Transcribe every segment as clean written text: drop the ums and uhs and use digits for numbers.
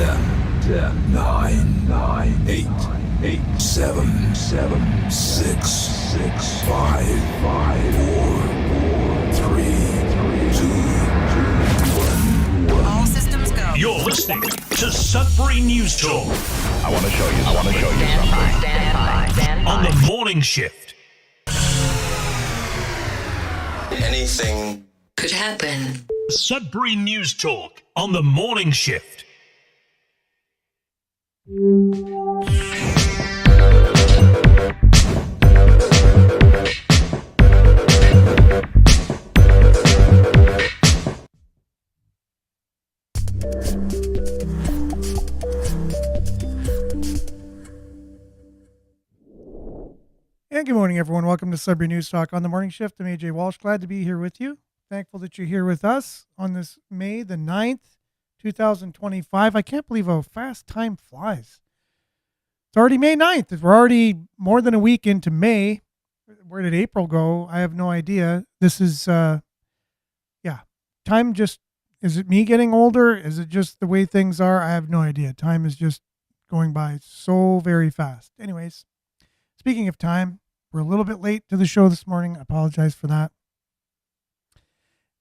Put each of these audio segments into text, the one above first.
10, 9, 8, 7, 6, 5, 4, 3, 2, 1. All systems go. You're listening to Sudbury News Talk. I want to show you something. Stand by. On the morning shift. Anything Could happen. Sudbury News Talk on the morning shift. And good morning, everyone. Welcome to Sudbury News Talk on the morning shift. I'm AJ Walsh. Glad to be here with you. Thankful that you're here with us on this May the 9th, 2025. I can't believe how fast time flies. It's already May 9th. We're already more than a week into May. Where did April go? I have no idea. This is, time just, is it me getting older? Is it just the way things are? I have no idea. Time is just going by so very fast. Anyways, speaking of time, we're a little bit late to the show this morning. I apologize for that.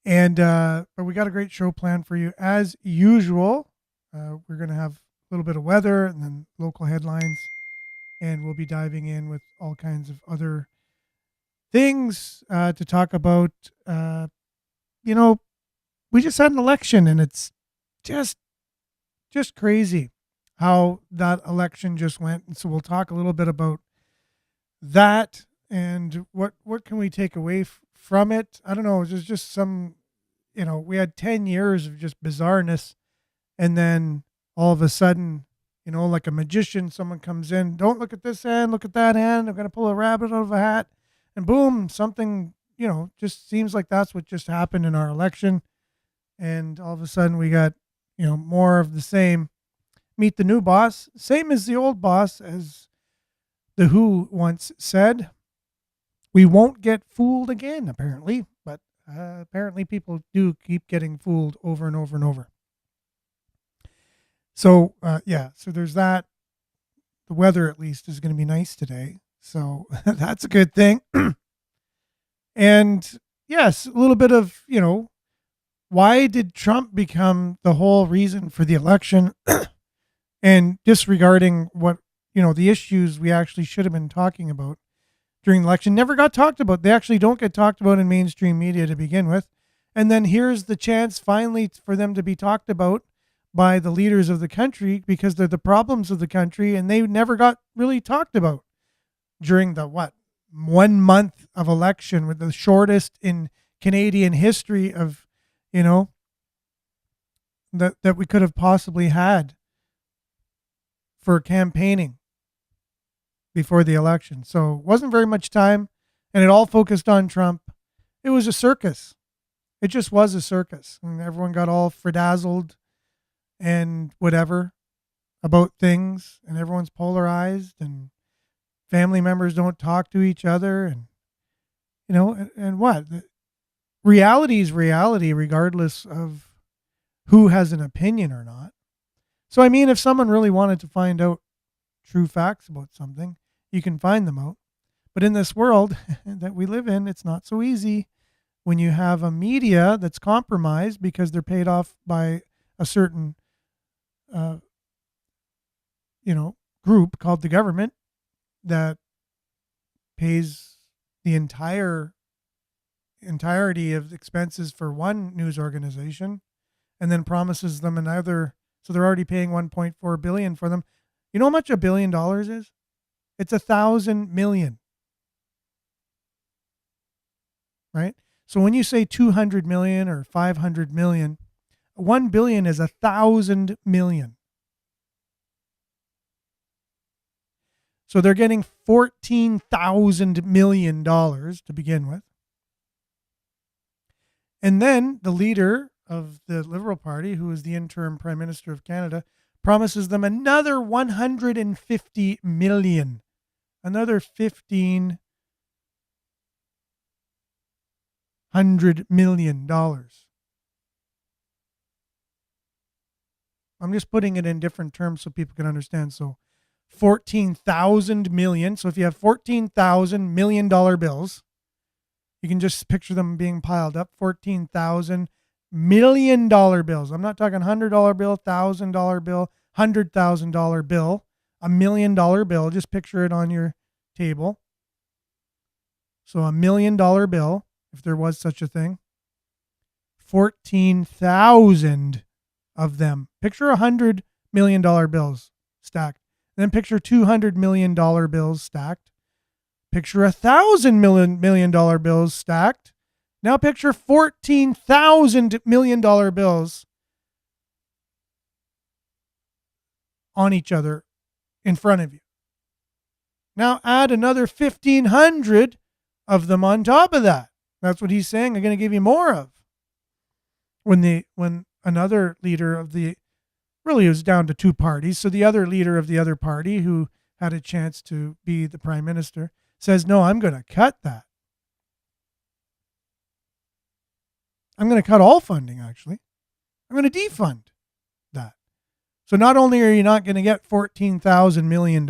And but we got a great show planned for you as usual. We're going to have a little bit of weather and then local headlines, and we'll be diving in with all kinds of other things to talk about. We just had an election, and it's just crazy how that election just went. And so we'll talk a little bit about that and what can we take away from it. I don't know. There's just some, we had 10 years of just bizarreness, and then all of a sudden, like a magician, someone comes in, don't look at this hand, look at that hand, I'm going to pull a rabbit out of a hat, and boom, something, just seems like that's what just happened in our election. And all of a sudden we got, more of the same. Meet the new boss, same as the old boss, as The Who once said. We won't get fooled again, apparently, but apparently people do keep getting fooled over and over and over. So, so there's that. The weather, at least, is going to be nice today, so that's a good thing. And yes, a little bit of, why did Trump become the whole reason for the election and disregarding what, the issues we actually should have been talking about during the election never got talked about. They actually don't get talked about in mainstream media to begin with. And then here's the chance finally for them to be talked about by the leaders of the country, because they're the problems of the country, and they never got really talked about during the 1 month of election, with the shortest in Canadian history of, that we could have possibly had for campaigning before the election. So it wasn't very much time, and it all focused on Trump. It was a circus. It just was a circus. And everyone got all frazzled and whatever about things, and everyone's polarized, and family members don't talk to each other, and, and what? Reality is reality, regardless of who has an opinion or not. So, I mean, if someone really wanted to find out true facts about something, you can find them out. But in this world that we live in, it's not so easy when you have a media that's compromised because they're paid off by a certain, group called the government that pays the entirety of expenses for one news organization and then promises them another. So they're already paying $1.4 billion for them. You know how much $1 billion is? It's 1,000 million. Right? So when you say 200 million or 500 million, 1 billion is 1,000 million. So they're getting $14,000 million to begin with. And then the leader of the Liberal Party, who is the interim Prime Minister of Canada, promises them another 150 million, another $1,500 million. I'm just putting it in different terms so people can understand. So 14,000 million. So if you have 14,000 million dollar bills, you can just picture them being piled up. 14,000 million dollar bills. I'm not talking $100 bill, $1,000 bill, $100,000 bill, $1 million bill. Just picture it on your table. So $1 million bill, if there was such a thing, 14,000 of them. Picture $100 million bills stacked. Then picture $200 million bills stacked. Picture $1,000 million bills stacked. Now picture $14,000 million bills on each other in front of you. Now add another 1,500 of them on top of that. That's what he's saying. I'm going to give you more of. When another leader of the, really it was down to two parties. So the other leader of the other party who had a chance to be the prime minister says, no, I'm going to cut that. I'm going to cut all funding, actually. I'm going to defund that. So not only are you not going to get $14,000 million,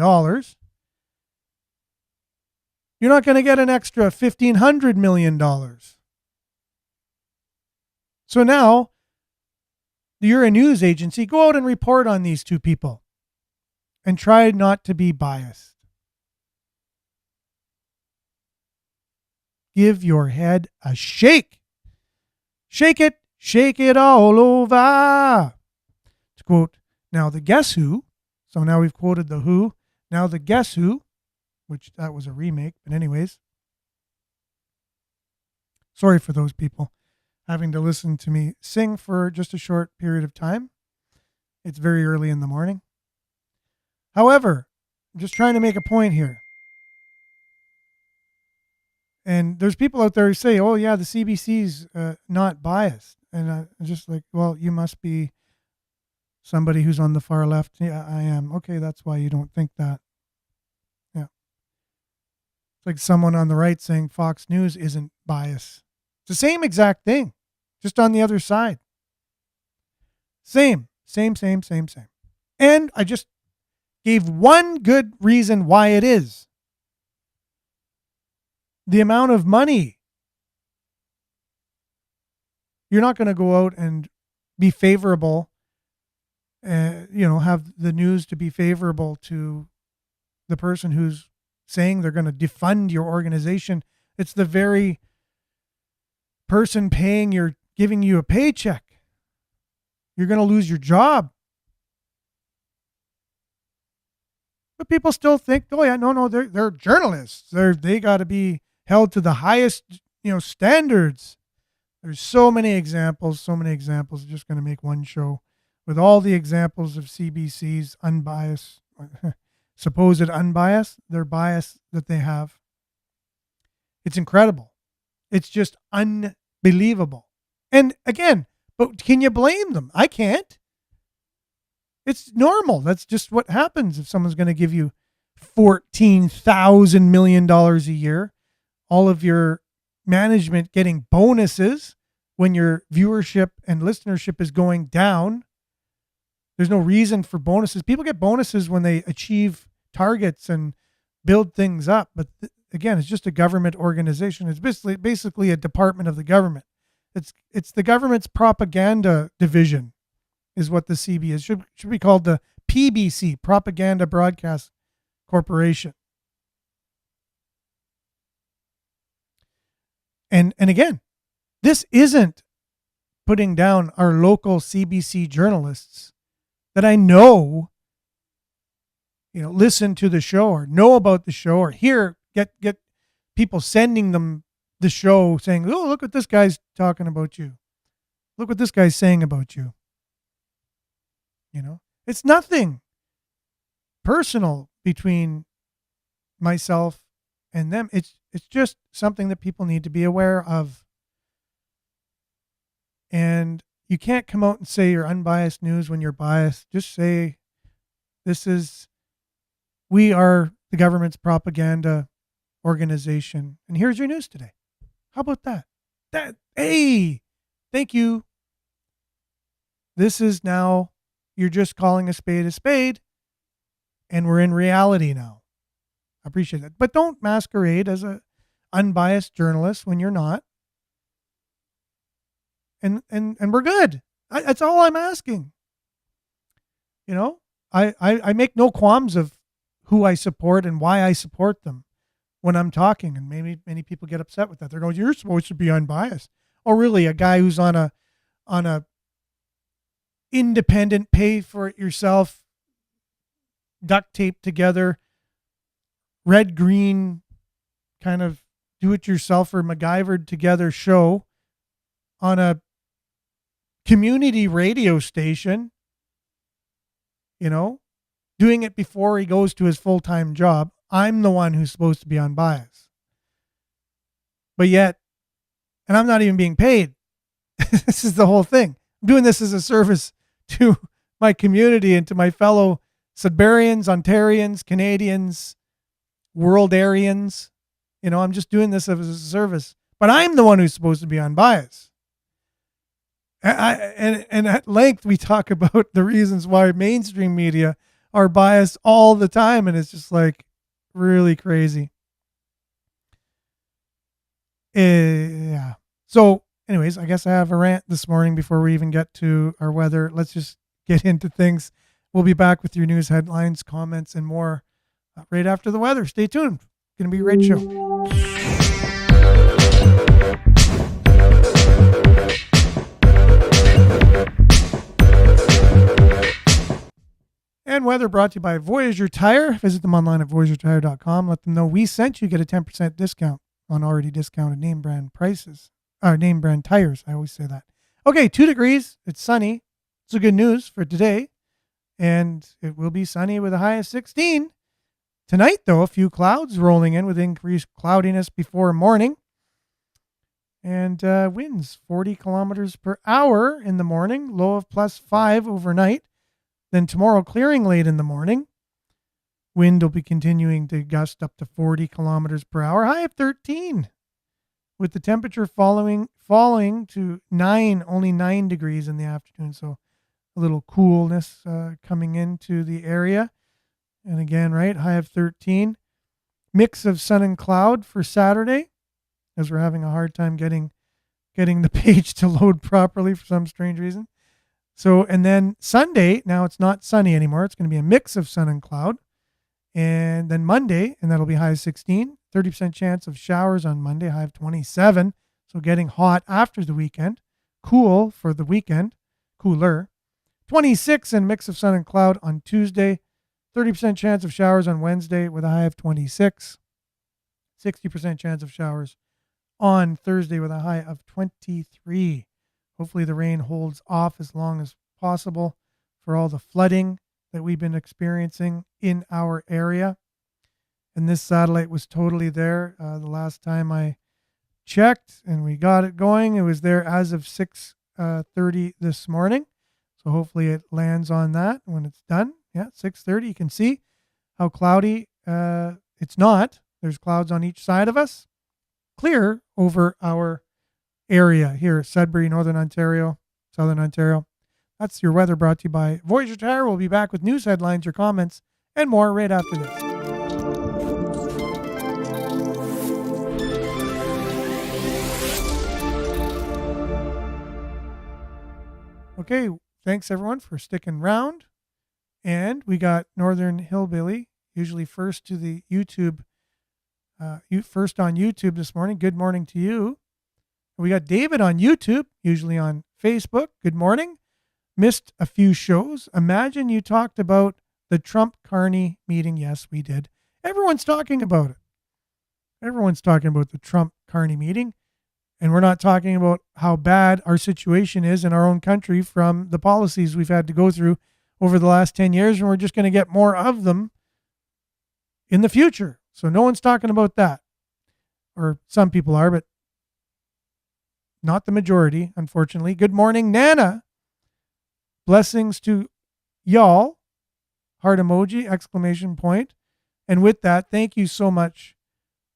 you're not going to get an extra $1,500 million. So now, you're a news agency, go out and report on these two people and try not to be biased. Give your head a shake. Shake it all over. To quote, now the Guess Who. So now we've quoted the Who. Now the Guess Who, which that was a remake. But anyways, sorry for those people having to listen to me sing for just a short period of time. It's very early in the morning. However, I'm just trying to make a point here. And there's people out there who say, oh yeah, the CBC's not biased. And I'm just like, well, you must be somebody who's on the far left. Yeah, I am. Okay, that's why you don't think that. Yeah. It's like someone on the right saying Fox News isn't biased. It's the same exact thing, just on the other side. Same. And I just gave one good reason why it is. The amount of money. You're not going to go out and be favorable, have the news to be favorable to the person who's saying they're going to defund your organization. It's the very person giving you a paycheck. You're going to lose your job. But people still think, oh yeah, no, they're journalists. They got to be held to the highest, standards. There's so many examples. I'm just going to make one show with all the examples of CBC's unbiased, supposed unbiased, their bias that they have. It's incredible. It's just unbelievable. And again, but can you blame them? I can't. It's normal. That's just what happens if someone's going to give you $14,000 million a year. All of your management getting bonuses when your viewership and listenership is going down. There's no reason for bonuses. People get bonuses when they achieve targets and build things up. But again, it's just a government organization. It's basically a department of the government. It's the government's propaganda division is what the CB is. Should be called the PBC, Propaganda Broadcast Corporation. And again, this isn't putting down our local CBC journalists that I know, listen to the show or know about the show or get people sending them the show saying, oh, look what this guy's talking about you. Look what this guy's saying about you. It's nothing personal between myself and them. It's just something that people need to be aware of. And you can't come out and say you're unbiased news when you're biased. Just say, we are the government's propaganda organization. And here's your news today. How about that? Hey, thank you. This is now you're just calling a spade, and we're in reality now. I appreciate that. But don't masquerade as a unbiased journalist when you're not. And we're good. That's all I'm asking. You know, I make no qualms of who I support and why I support them when I'm talking. And maybe many people get upset with that. They're going, "You're supposed to be unbiased." Oh, really? A guy who's on a independent, pay for it yourself, duct tape together, red green kind of do it yourself or MacGyvered together show on a community radio station, you know, doing it before he goes to his full-time job. I'm the one who's supposed to be unbiased. But yet, and I'm not even being paid. This is the whole thing. I'm doing this as a service to my community and to my fellow Sudburyans, Ontarians, Canadians, Worldarians. You know, I'm just doing this as a service. But I'm the one who's supposed to be unbiased. And at length we talk about the reasons why mainstream media are biased all the time, and it's just like really crazy. Yeah. So anyways, I guess I have a rant this morning before we even get to our weather. Let's just get into things. We'll be back with your news headlines, comments, and more right after the weather. Stay tuned. It's going to be a great show. And weather brought to you by Voyager Tire. Visit them online at voyagertire.com. Let them know we sent you. Get a 10% discount on already discounted name brand prices. Name brand tires. I always say that. Okay, 2 degrees. It's sunny. It's a good news for today. And it will be sunny with a high of 16. Tonight, though, a few clouds rolling in with increased cloudiness before morning. And winds 40 kilometers per hour in the morning. Low of +5 overnight. Then tomorrow, clearing late in the morning. Wind will be continuing to gust up to 40 kilometers per hour. High of 13. With the temperature falling to only 9 degrees in the afternoon. So a little coolness coming into the area. And again, right, high of 13. Mix of sun and cloud for Saturday, as we're having a hard time getting the page to load properly for some strange reason. So, and then Sunday, now it's not sunny anymore. It's going to be a mix of sun and cloud. And then Monday, and that'll be high of 16. 30% chance of showers on Monday, high of 27. So getting hot after the weekend. Cool for the weekend. Cooler. 26 and mix of sun and cloud on Tuesday. 30% chance of showers on Wednesday with a high of 26. 60% chance of showers on Thursday with a high of 23. Hopefully the rain holds off as long as possible for all the flooding that we've been experiencing in our area. And this satellite was totally there the last time I checked, and we got it going. It was there as of 6:30 this morning. So hopefully it lands on that when it's done. Yeah, 6:30. You can see how cloudy it's not. There's clouds on each side of us. Clear over our area here, Sudbury, Northern Ontario, Southern Ontario. That's your weather brought to you by Voyager Tire. We'll be back with news headlines, your comments, and more right after this. Okay, thanks everyone for sticking around. And we got Northern Hillbilly, usually first to the YouTube, first on YouTube this morning. Good morning to you. We got David on YouTube, usually on Facebook. Good morning. Missed a few shows. Imagine you talked about the Trump-Carney meeting. Yes, we did. Everyone's talking about it. Everyone's talking about the Trump-Carney meeting. And we're not talking about how bad our situation is in our own country from the policies we've had to go through over the last 10 years. And we're just going to get more of them in the future. So no one's talking about that. Or some people are, but not the majority, unfortunately. Good morning, Nana. Blessings to y'all. Heart emoji, exclamation point. And with that, thank you so much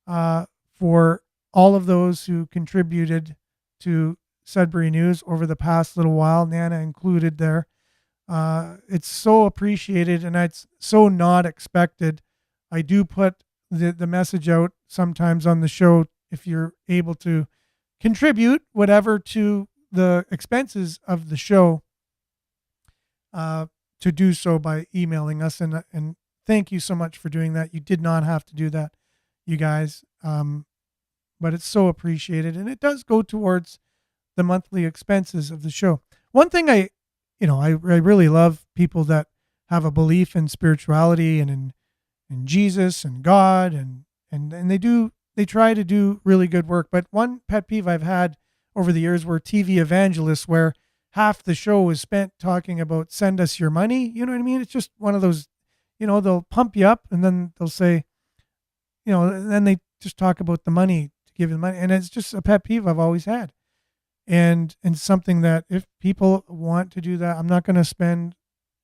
for all of those who contributed to Sudbury News over the past little while, Nana included there. It's so appreciated, and it's so not expected. I do put the message out sometimes on the show if you're able to contribute whatever to the expenses of the show, to do so by emailing us. And thank you so much for doing that. You did not have to do that, you guys. But it's so appreciated, and it does go towards the monthly expenses of the show. One thing I really love people that have a belief in spirituality and in Jesus and God, and they try to do really good work. But one pet peeve I've had over the years were TV evangelists, where half the show is spent talking about send us your money. You know what I mean? It's just one of those, they'll pump you up and then they'll say, and then they just talk about the money to give you the money. And it's just a pet peeve I've always had. And something that if people want to do that, I'm not going to spend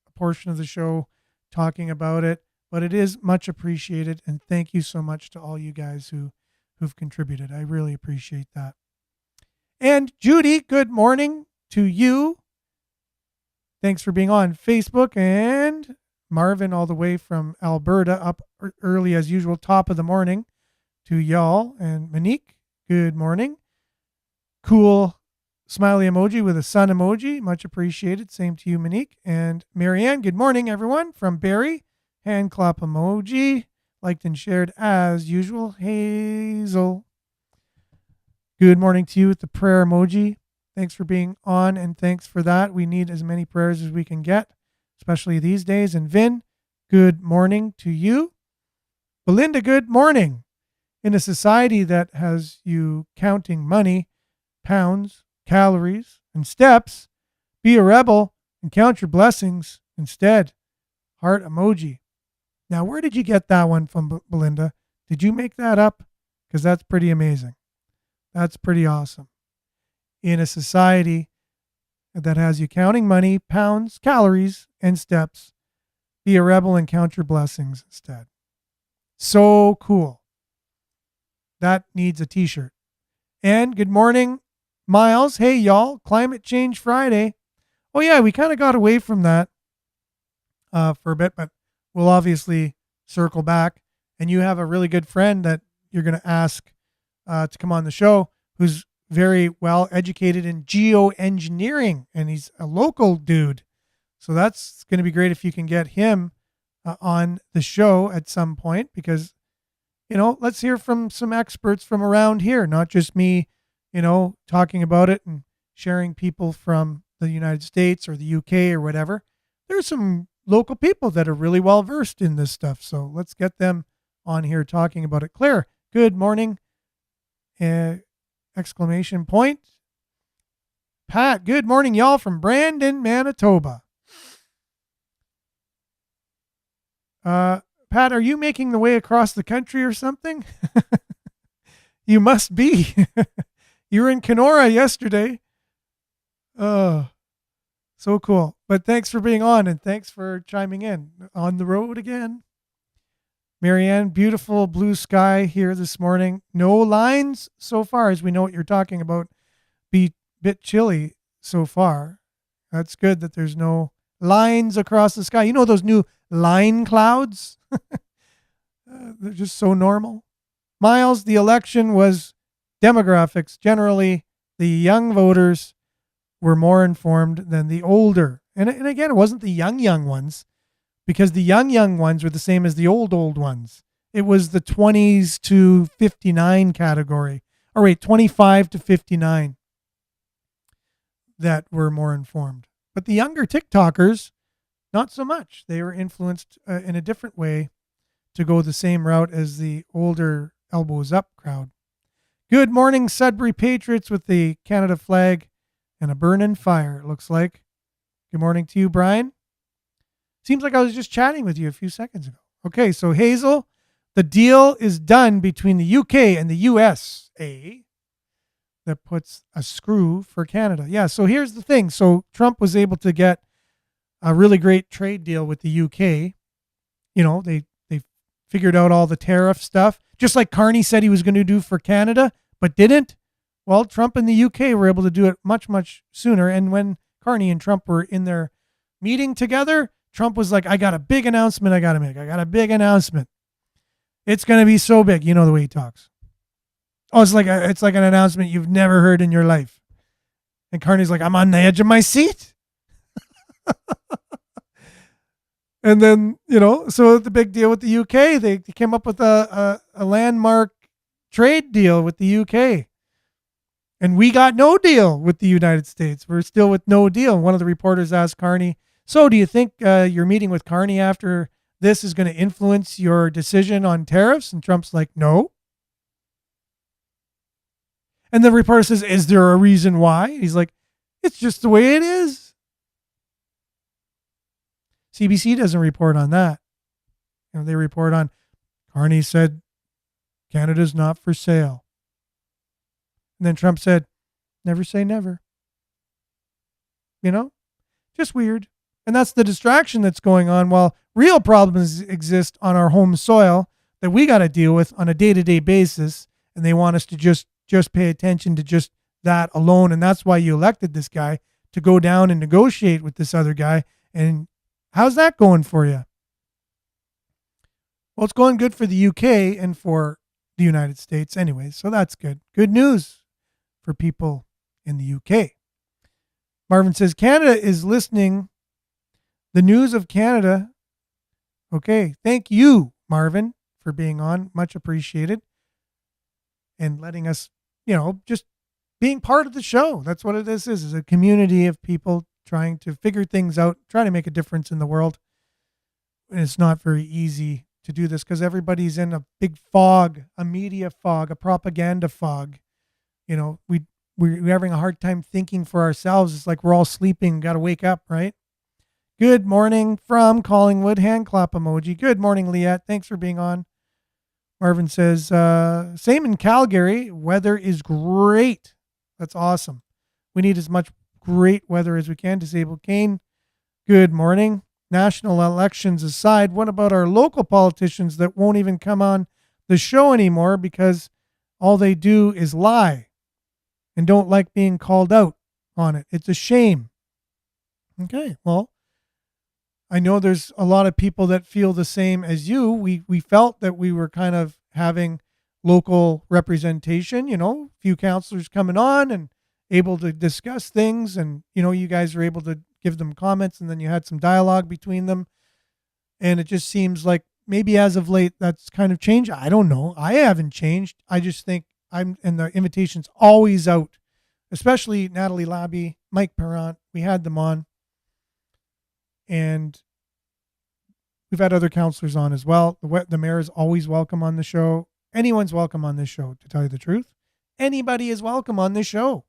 a portion of the show talking about it, but it is much appreciated. And thank you so much to all you guys who've contributed. I really appreciate that. And Judy, good morning to you. Thanks for being on Facebook. And Marvin, all the way from Alberta, up early as usual, top of the morning to y'all. And Monique, good morning. Cool smiley emoji with a sun emoji. Much appreciated. Same to you, Monique. And Marianne, good morning, everyone, from Barrie. Hand clap emoji. Liked and shared as usual. Hazel, good morning to you with the prayer emoji. Thanks for being on, and thanks for that. We need as many prayers as we can get, especially these days. And Vin, good morning to you. Belinda, good morning. In a society that has you counting money, pounds, calories, and steps, be a rebel and count your blessings instead. Heart emoji. Now, where did you get that one from, Belinda? Did you make that up? Because that's pretty amazing. That's pretty awesome. In a society that has you counting money, pounds, calories, and steps, be a rebel and count your blessings instead. So cool. That needs a t-shirt. And good morning, Miles. Hey, y'all. Climate Change Friday. Oh, yeah, we kind of got away from that for a bit, but we'll obviously circle back. And you have a really good friend that you're going to ask to come on the show, who's very well educated in geoengineering, and he's a local dude. So that's going to be great if you can get him on the show at some point, because, let's hear from some experts from around here, not just me, talking about it and sharing people from the United States or the UK or whatever. There's some local people that are really well versed in this stuff. So let's get them on here talking about it. Claire, good morning. Exclamation point. Pat, good morning, y'all, from Brandon, Manitoba. Pat, are you making the way across the country or something? You must be. You were in Kenora yesterday. So cool. But thanks for being on, and thanks for chiming in. On the road again. Marianne, beautiful blue sky here this morning. No lines so far, as we know what you're talking about. Be bit chilly so far. That's good that there's no lines across the sky. You know those new line clouds? They're just so normal. Miles, the election was demographics. Generally, the young voters were more informed than the older. And again, it wasn't the young ones, because the young ones were the same as the old ones. It was the 20s to 59 category. Or wait, 25 to 59 that were more informed. But the younger TikTokers, not so much. They were influenced in a different way to go the same route as the older elbows up crowd. Good morning, Sudbury Patriots, with the Canada flag and a burning fire, it looks like. Good morning to you, Brian. Seems like I was just chatting with you a few seconds ago. Okay, so Hazel, the deal is done between the UK and the USA that puts a screw for Canada. Yeah, so here's the thing. So Trump was able to get a really great trade deal with the UK. They figured out all the tariff stuff, just like Carney said he was going to do for Canada, but didn't. Well, Trump and the UK were able to do it much, much sooner. And when Carney and Trump were in their meeting together, Trump was like, I got a big announcement I got to make. I got a big announcement. It's going to be so big. You know the way he talks. Oh, it's like an announcement you've never heard in your life. And Carney's like, I'm on the edge of my seat. And then, so the big deal with the UK, they came up with a landmark trade deal with the UK. And we got no deal with the United States. We're still with no deal. One of the reporters asked Carney, so do you think your meeting with Carney after this is going to influence your decision on tariffs? And Trump's like, no. And the reporter says, is there a reason why? He's like, it's just the way it is. CBC doesn't report on that. They report on Carney said Canada's not for sale. And then Trump said, never say never. Just weird. And that's the distraction that's going on while real problems exist on our home soil that we got to deal with on a day-to-day basis. And they want us to just pay attention to just that alone. And that's why you elected this guy to go down and negotiate with this other guy. And how's that going for you? Well, it's going good for the UK and for the United States anyway. So that's good. Good news for people in the UK. Marvin says, Canada is listening. The news of Canada. Okay. Thank you, Marvin, for being on. Much appreciated. And letting us, just being part of the show. That's what it is a community of people trying to figure things out, trying to make a difference in the world. And it's not very easy to do this because everybody's in a big fog, a media fog, a propaganda fog. We're having a hard time thinking for ourselves. It's like we're all sleeping, got to wake up, right? Good morning from Collingwood, hand clap emoji. Good morning, Liette. Thanks for being on. Marvin says, same in Calgary. Weather is great. That's awesome. We need as much great weather as we can. Disabled Kane. Good morning. National elections aside, what about our local politicians that won't even come on the show anymore because all they do is lie and don't like being called out on it? It's a shame. Okay, well, I know there's a lot of people that feel the same as you. We felt that we were kind of having local representation, a few counselors coming on and able to discuss things. And, you guys are able to give them comments and then you had some dialogue between them. And it just seems like maybe as of late, that's kind of changed. I don't know. I haven't changed. I just think and the invitation's always out, especially Natalie Labby, Mike Perrant. We had them on. And we've had other counselors on as well. The mayor is always welcome on the show. Anyone's welcome on this show, to tell you the truth. Anybody is welcome on this show.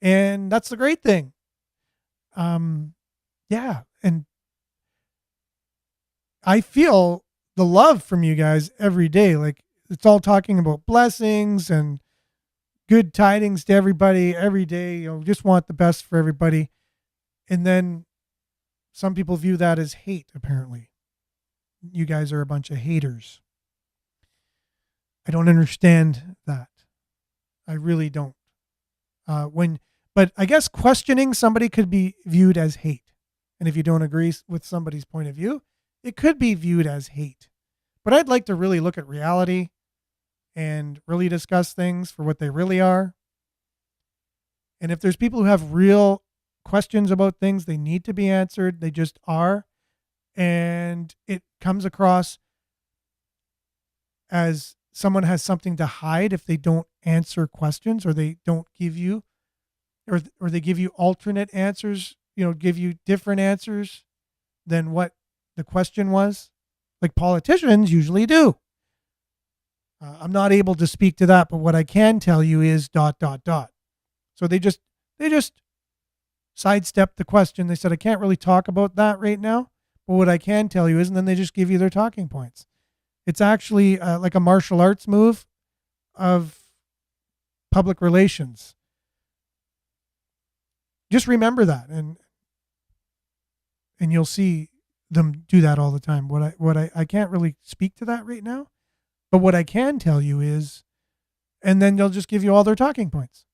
And that's the great thing. Yeah. And I feel the love from you guys every day. Like it's all talking about blessings and good tidings to everybody every day. Just want the best for everybody. And then some people view that as hate, apparently. You guys are a bunch of haters. I don't understand that. I really don't. But I guess questioning somebody could be viewed as hate. And if you don't agree with somebody's point of view, it could be viewed as hate. But I'd like to really look at reality and really discuss things for what they really are. And if there's people who have real questions about things, they need to be answered. They just are. And it comes across as someone has something to hide if they don't answer questions or they don't give you, or they give you alternate answers, give you different answers than what the question was, like politicians usually do. I'm not able to speak to that, but what I can tell you is ... So they just sidestepped the question. They said, I can't really talk about that right now, but what I can tell you is, and then they just give you their talking points. It's actually like a martial arts move of public relations. Just remember that, and you'll see them do that all the time. I can't really speak to that right now, but what I can tell you is, and then they'll just give you all their talking points.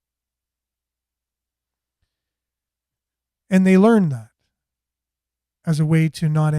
And they learn that. as a way to not